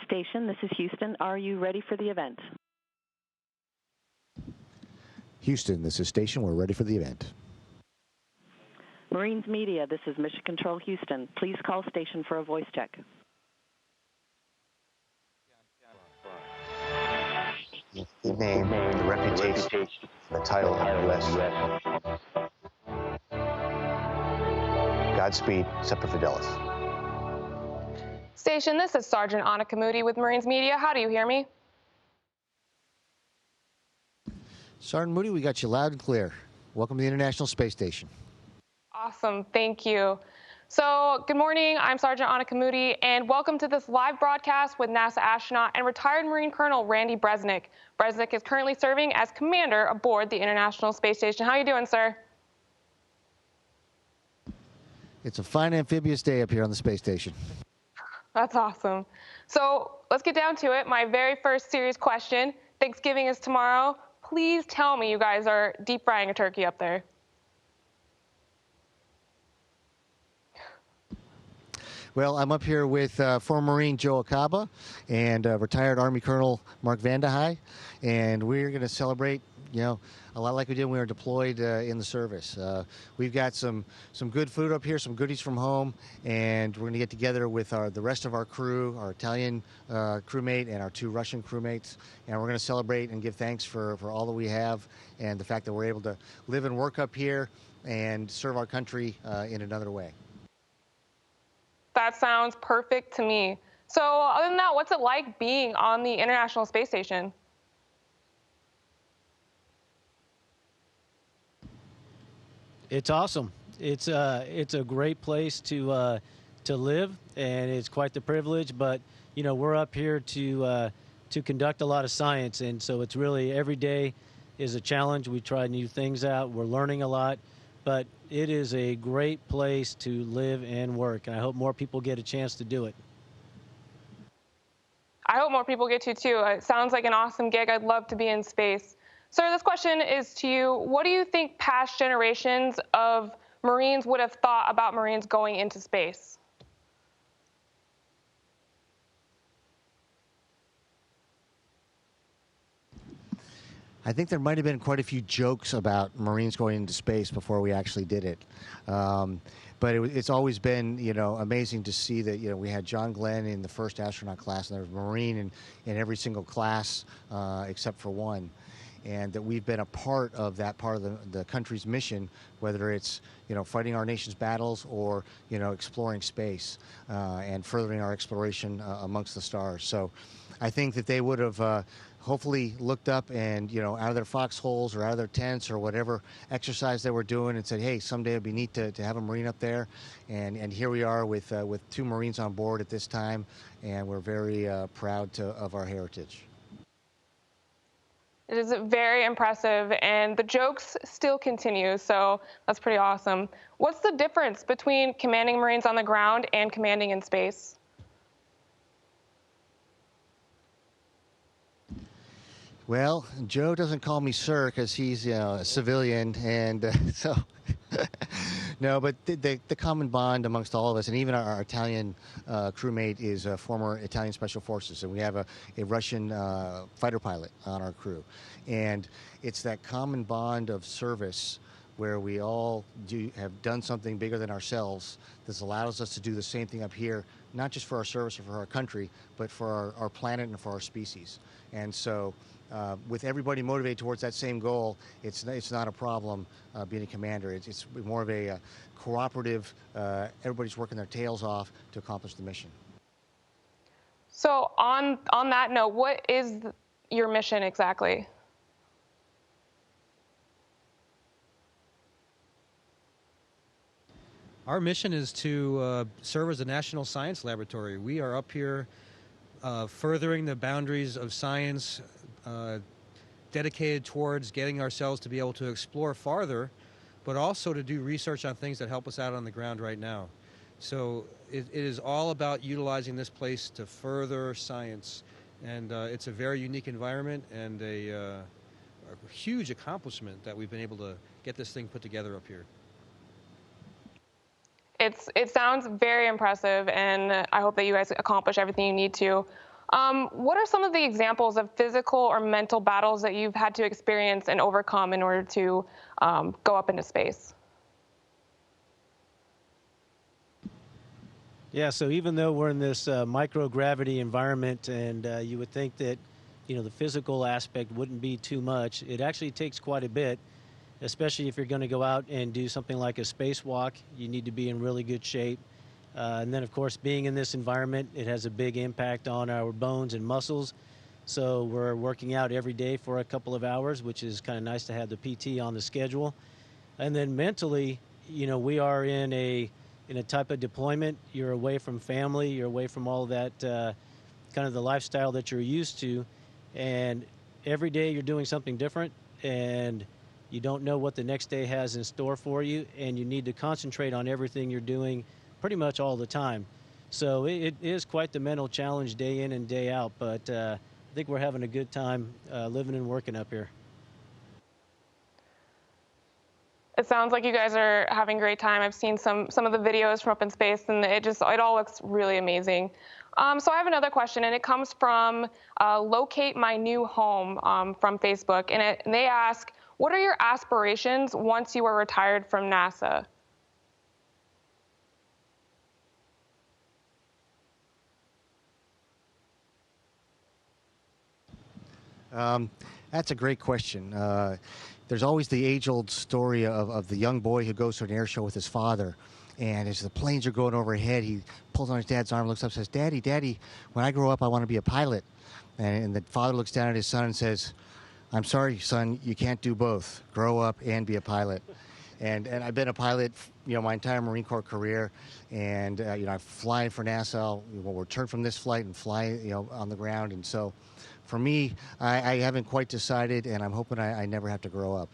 Station, this is Houston. Are you ready for the event? Houston, this is Station. We're ready for the event. Marines Media, this is Mission Control Houston. Please call station for a voice check. The name, the reputation, the title of U.S. Godspeed, Semper Fidelis. Station, this is Sergeant Annika Moody with Marines Media. How do you hear me? Sergeant Moody, we got you loud and clear. Welcome to the International Space Station. Awesome, thank you. So, good morning, I'm Sergeant Annika Moody, and welcome to this live broadcast with NASA astronaut and retired Marine Colonel Randy Bresnik. Bresnik is currently serving as commander aboard the International Space Station. How are you doing, sir? It's a fine amphibious day up here on the space station. That's awesome. So, let's get down to it. My very first serious question. Thanksgiving is tomorrow. Please tell me you guys are deep frying a turkey up there. Well, I'm up here with former Marine Joe Acaba and retired Army Colonel Mark Vandehei, and we're going to celebrate, you know, a lot like we did when we were deployed in the service. We've got some good food up here, some goodies from home, and we're going to get together with the rest of our crew, our Italian crewmate and our 2 Russian crewmates, and we're going to celebrate and give thanks for all that we have and the fact that we're able to live and work up here and serve our country in another way. That sounds perfect to me. So other than that, what's it like being on the International Space Station? It's awesome. It's a great place to live, and it's quite the privilege. But you know, we're up here to conduct a lot of science, and so it's really every day is a challenge. We try new things out. We're learning a lot. But it is a great place to live and work, and I hope more people get a chance to do it. I hope more people get to too. It sounds like an awesome gig. I'd love to be in space. Sir, this question is to you. What do you think past generations of Marines would have thought about Marines going into space? I think there might have been quite a few jokes about Marines going into space before we actually did it. But it's always been, you know, amazing to see that, you know, we had John Glenn in the first astronaut class, and there was a Marine in every single class except for one. And that we've been a part of that part of the country's mission, whether it's, you know, fighting our nation's battles or, you know, exploring space and furthering our exploration amongst the stars. So I think that they would have hopefully looked up and, you know, out of their foxholes or out of their tents or whatever exercise they were doing and said, hey, someday it'd be neat to have a Marine up there. And here we are with 2 Marines on board at this time, and we're very proud of our heritage. It is very impressive, and the jokes still continue, so that's pretty awesome. What's the difference between commanding Marines on the ground and commanding in space? Well, Joe doesn't call me sir because he's, you know, a civilian, and so no. But the common bond amongst all of us, and even our Italian crewmate is a former Italian Special Forces, and we have a Russian fighter pilot on our crew, and it's that common bond of service where we all have done something bigger than ourselves that's allows us to do the same thing up here, not just for our service or for our country, but for our planet and for our species. And so with everybody motivated towards that same goal, it's not a problem being a commander. It's more of a cooperative, everybody's working their tails off to accomplish the mission. So on that note, what is your mission exactly? Our mission is to serve as a national science laboratory. We are up here furthering the boundaries of science, dedicated towards getting ourselves to be able to explore farther, but also to do research on things that help us out on the ground right now. So it is all about utilizing this place to further science. And it's a very unique environment and a huge accomplishment that we've been able to get this thing put together up here. It sounds very impressive, and I hope that you guys accomplish everything you need to. What are some of the examples of physical or mental battles that you've had to experience and overcome in order to go up into space? Yeah, so even though we're in this microgravity environment, and you would think that, the physical aspect wouldn't be too much, it actually takes quite a bit, especially if you're going to go out and do something like a spacewalk. You need to be in really good shape. And then, of course, being in this environment, it has a big impact on our bones and muscles. So we're working out every day for a couple of hours, which is kind of nice to have the PT on the schedule. And then mentally, we are in a type of deployment. You're away from family. You're away from all that kind of the lifestyle that you're used to. And every day you're doing something different, and you don't know what the next day has in store for you, and you need to concentrate on everything you're doing pretty much all the time. So it is quite the mental challenge day in and day out, but I think we're having a good time living and working up here. It sounds like you guys are having a great time. I've seen some of the videos from up in space, and it all looks really amazing. So I have another question, and it comes from Locate My New Home from Facebook, and they ask, what are your aspirations once you are retired from NASA? That's a great question. There's always the age-old story of the young boy who goes to an air show with his father. And as the planes are going overhead, he pulls on his dad's arm, looks up, says, "Daddy, Daddy, when I grow up, I want to be a pilot." And the father looks down at his son and says, "I'm sorry, son, you can't do both. Grow up and be a pilot." And I've been a pilot, my entire Marine Corps career. And, I fly for NASA. We'll return from this flight and fly, on the ground. And so for me, I haven't quite decided, and I'm hoping I never have to grow up.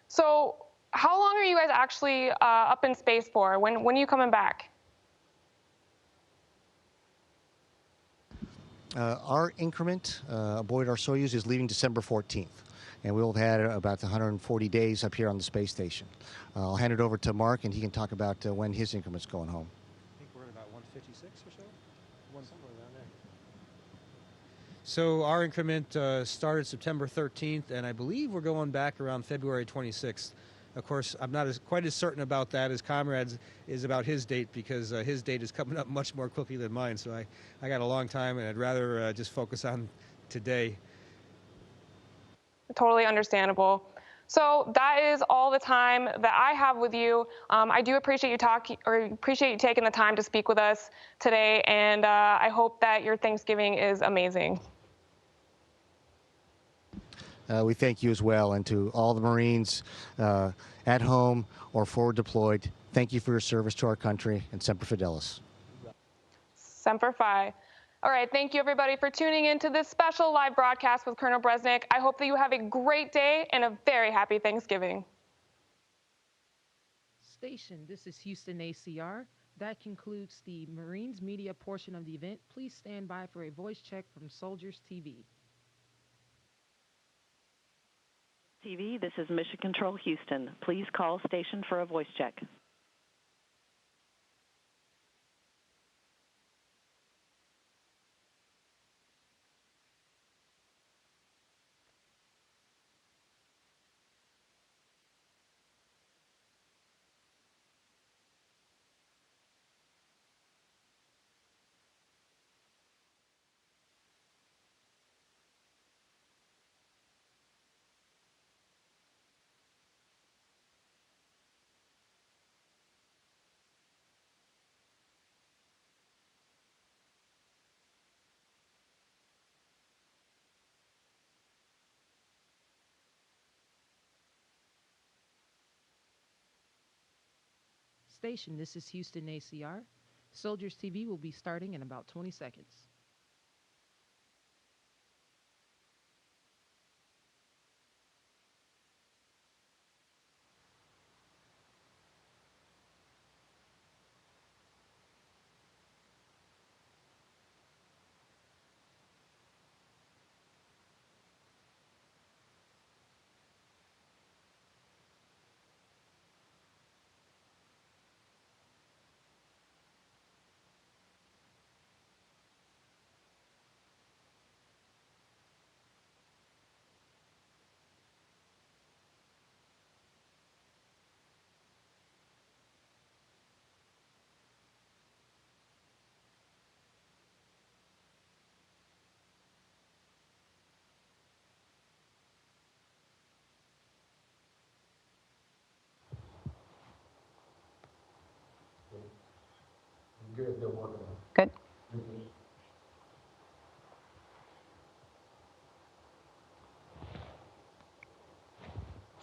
So how long are you guys actually up in space for? When are you coming back? Our increment aboard our Soyuz is leaving December 14th. And we'll have had about 140 days up here on the space station. I'll hand it over to Mark, and he can talk about when his increment's going home. I think we're at about 156 or so. Somewhere around there. So our increment started September 13th, and I believe we're going back around February 26th. Of course, I'm not quite as certain about that as Comrades is about his date, because his date is coming up much more quickly than mine. So I got a long time, and I'd rather just focus on today. Totally understandable. So that is all the time that I have with you. I do appreciate you taking the time to speak with us today, and I hope that your Thanksgiving is amazing. We thank you as well, and to all the Marines at home or forward deployed, thank you for your service to our country, and Semper Fidelis. Semper Fi. All right, thank you everybody for tuning in to this special live broadcast with Colonel Bresnik. I hope that you have a great day and a very happy Thanksgiving. Station, this is Houston ACR. That concludes the Marines media portion of the event. Please stand by for a voice check from Soldiers TV. TV, this is Mission Control Houston. Please call station for a voice check. Station, this is Houston ACR. Soldiers TV will be starting in about 20 seconds.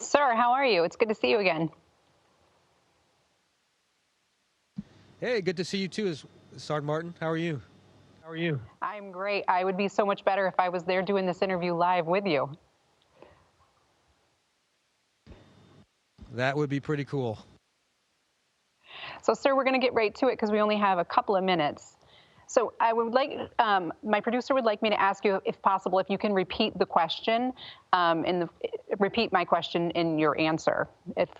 Sir, how are you? It's good to see you again. Hey, good to see you too, Sergeant Martin. How are you? I'm great. I would be so much better if I was there doing this interview live with you. That would be pretty cool. So, sir, we're going to get right to it because we only have a couple of minutes. So I would like, my producer would like me to ask you, if possible, if you can repeat the question, repeat my question in your answer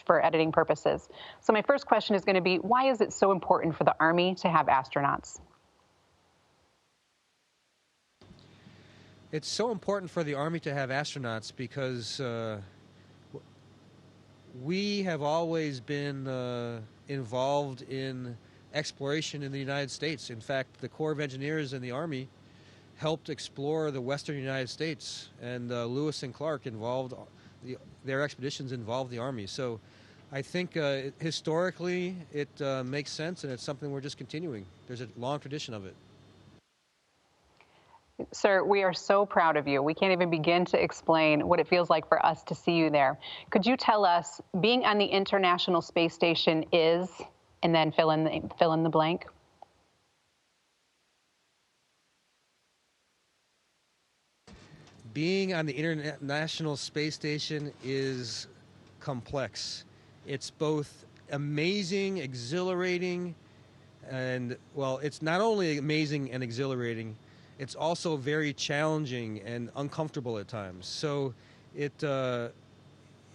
for editing purposes. So my first question is going to be, why is it so important for the Army to have astronauts? It's so important for the Army to have astronauts because we have always been involved in exploration in the United States. In fact, the Corps of Engineers and the Army helped explore the western United States, and Lewis and Clark their expeditions involved the Army. So I think historically it makes sense, and it's something we're just continuing. There's a long tradition of it. Sir, we are so proud of you. We can't even begin to explain what it feels like for us to see you there. Could you tell us, being on the International Space Station is, and then fill in the blank? Being on the International Space Station is complex. It's both amazing, exhilarating, and, well, it's not only amazing and exhilarating, it's also very challenging and uncomfortable at times. So it's a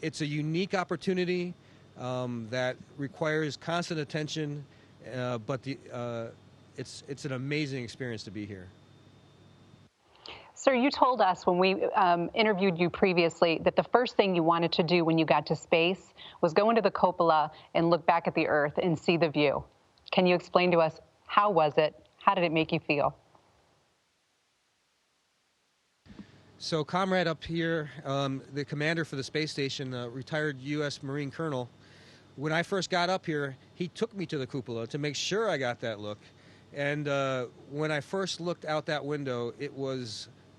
unique opportunity that requires constant attention, but it's an amazing experience to be here. Sir, you told us when we interviewed you previously that the first thing you wanted to do when you got to space was go into the cupola and look back at the Earth and see the view. Can you explain to us, how was it? How did it make you feel? So comrade up here, the commander for the space station, retired U.S. Marine Colonel, when I first got up here, he took me to the cupola to make sure I got that look. And when I first looked out that window,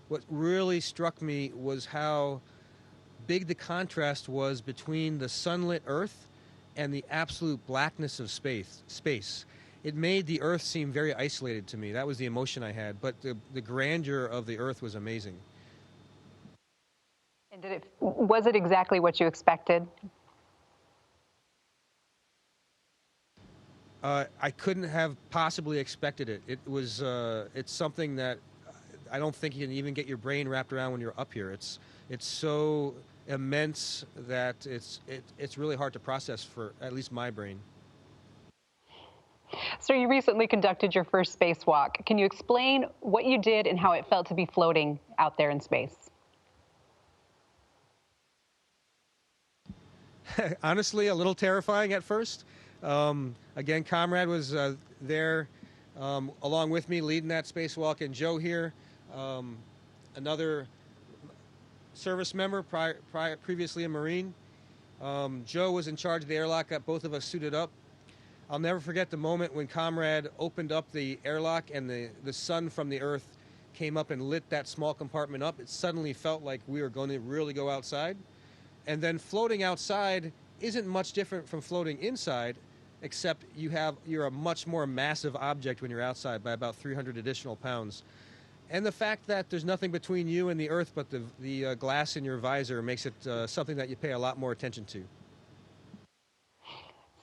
what really struck me was how big the contrast was between the sunlit Earth and the absolute blackness of space. It made the Earth seem very isolated to me. That was the emotion I had. But the grandeur of the Earth was amazing. And was it exactly what you expected? I couldn't have possibly expected it. It's something that I don't think you can even get your brain wrapped around when you're up here. It's so immense that it's really hard to process for at least my brain. So you recently conducted your first spacewalk. Can you explain what you did and how it felt to be floating out there in space? Honestly, a little terrifying at first. Again, comrade was there along with me leading that spacewalk, and Joe here, another service member, previously a Marine. Joe was in charge of the airlock, got both of us suited up. I'll never forget the moment when comrade opened up the airlock and the sun from the Earth came up and lit that small compartment up. It suddenly felt like we were going to really go outside. And then floating outside isn't much different from floating inside, except you're a much more massive object when you're outside by about 300 additional pounds. And the fact that there's nothing between you and the Earth but the glass in your visor makes it something that you pay a lot more attention to.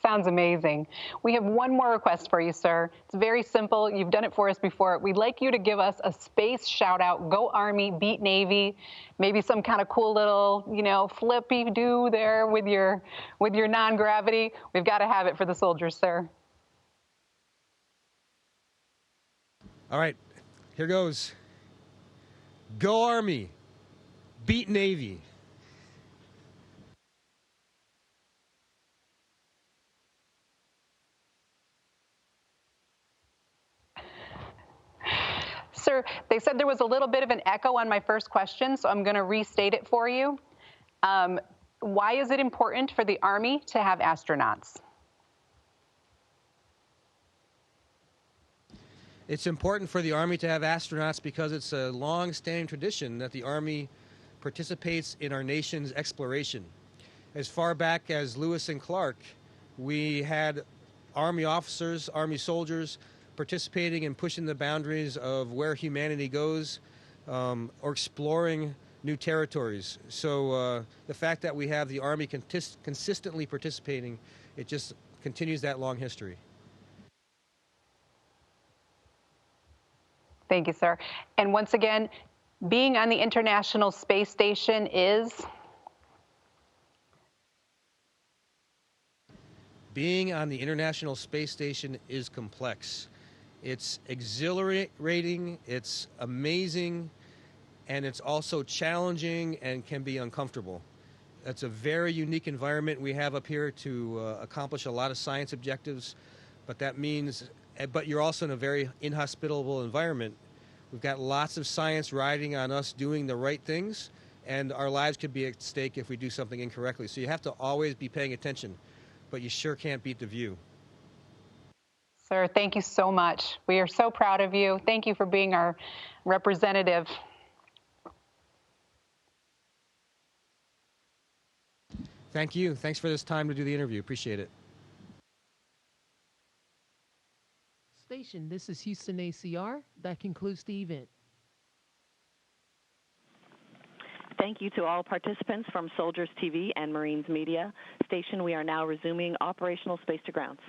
Sounds amazing. We have one more request for you, sir. It's very simple. You've done it for us before. We'd like you to give us a space shout out. Go Army, beat Navy. Maybe some kind of cool little, flippy do there with your non-gravity. We've got to have it for the soldiers, sir. All right, here goes. Go Army, beat Navy. Sir, they said there was a little bit of an echo on my first question, so I'm going to restate it for you. Why is it important for the Army to have astronauts? It's important for the Army to have astronauts because it's a long-standing tradition that the Army participates in our nation's exploration. As far back as Lewis and Clark, we had Army officers, Army soldiers participating in pushing the boundaries of where humanity goes, or exploring new territories. So the fact that we have the Army consistently participating, it just continues that long history. Thank you, sir. And once again, being on the International Space Station is? Being on the International Space Station is complex. It's exhilarating, it's amazing, and it's also challenging and can be uncomfortable. It's a very unique environment we have up here to accomplish a lot of science objectives, but that means, but you're also in a very inhospitable environment. We've got lots of science riding on us doing the right things, and our lives could be at stake if we do something incorrectly. So you have to always be paying attention, but you sure can't beat the view. Sir, thank you so much. We are so proud of you. Thank you for being our representative. Thank you. Thanks for this time to do the interview. Appreciate it. Station, this is Houston ACR. That concludes the event. Thank you to all participants from Soldiers TV and Marines Media. Station, we are now resuming operational space to grounds.